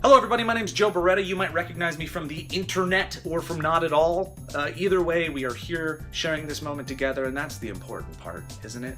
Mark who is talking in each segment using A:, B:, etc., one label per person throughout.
A: Hello everybody, my name's Joe Bereta. You might recognize me from the internet or from not at all. Either way, we are here sharing this moment together, and that's the important part, isn't it?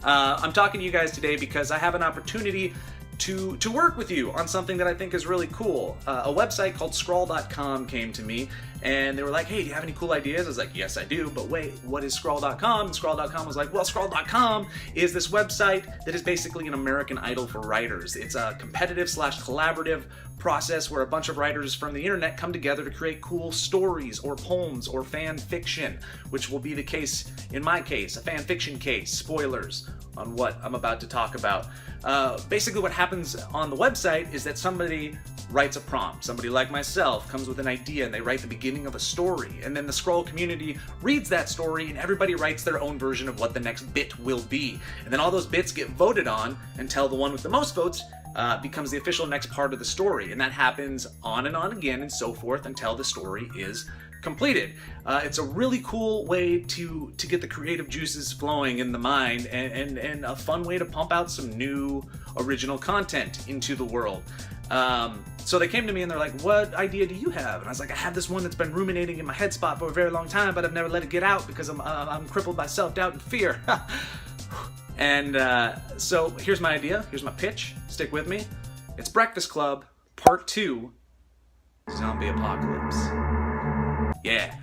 A: I'm talking to you guys today because I have an opportunity to work with you on something that I think is really cool. A website called Skrawl.com came to me, and they were like, hey, do you have any cool ideas? I was like, yes, I do, but wait, what is Skrawl.com? And Skrawl.com was like, well, Skrawl.com is this website that is basically an American Idol for writers. It's a competitive / collaborative process where a bunch of writers from the internet come together to create cool stories or poems or fan fiction, which will be the case, in my case, a fan fiction case. Spoilers on what I'm about to talk about. Basically what happens on the website is that somebody writes a prompt. Somebody like myself comes with an idea and they write the beginning of a story, and then the Skrawl community reads that story and everybody writes their own version of what the next bit will be. And then all those bits get voted on until the one with the most votes becomes the official next part of the story. And that happens on and on again and so forth until the story is completed. It's a really cool way to get the creative juices flowing in the mind, and a fun way to pump out some new original content into the world. So they came to me and they're like, what idea do you have? And I was like, I have this one that's been ruminating in my head spot for a very long time, but I've never let it get out because I'm crippled by self-doubt and fear. And so here's my idea, here's my pitch, stick with me. It's Breakfast Club Part 2, Zombie Apocalypse. Yeah.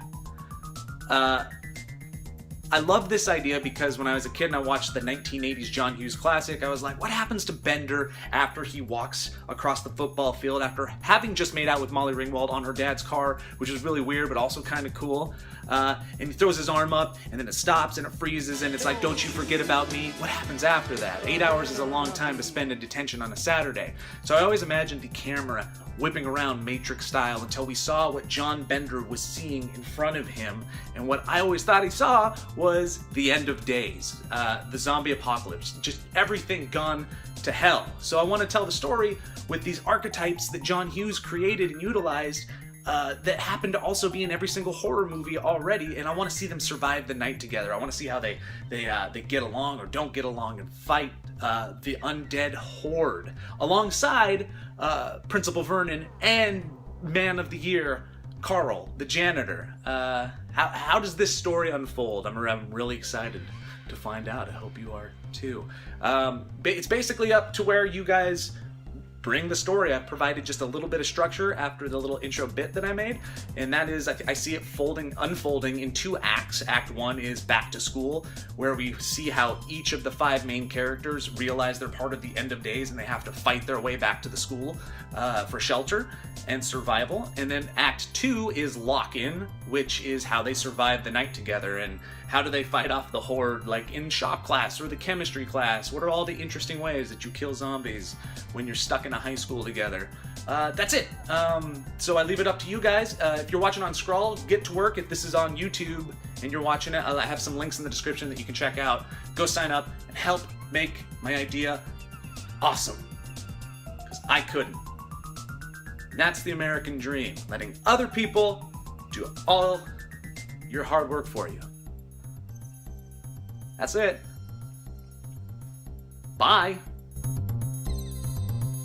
A: I love this idea because when I was a kid and I watched the 1980s John Hughes classic, I was like, what happens to Bender after he walks across the football field after having just made out with Molly Ringwald on her dad's car, which is really weird but also kind of cool. And he throws his arm up and then it stops and it freezes and it's like, don't you forget about me. What happens after that? 8 hours is a long time to spend in detention on a Saturday. So I always imagined the camera whipping around Matrix style until we saw what John Bender was seeing in front of him, and what I always thought he saw was the end of days, the zombie apocalypse, just everything gone to hell. So I want to tell the story with these archetypes that John Hughes created and utilized that happen to also be in every single horror movie already, and I want to see them survive the night together. I want to see how they get along or don't get along and fight the undead horde alongside Principal Vernon and Man of the Year Carl, the janitor. How does this story unfold? I'm really excited to find out. I hope you are too. It's basically up to where you guys bring the story. I've provided just a little bit of structure after the little intro bit that I made, and that is, I see it unfolding in 2 acts. Act 1 is back to school, where we see how each of the 5 main characters realize they're part of the end of days and they have to fight their way back to the school for shelter and survival. And then Act 2 is lock-in, which is how they survive the night together and how do they fight off the horde, like in shop class or the chemistry class. What are all the interesting ways that you kill zombies when you're stuck in a high school together? That's it. So I leave it up to you guys. If you're watching on Skrawl, get to work. If this is on YouTube and you're watching it, I'll have some links in the description that you can check out. Go sign up and help make my idea awesome, because I couldn't. And that's the American dream, letting other people do all your hard work for you. That's it. Bye.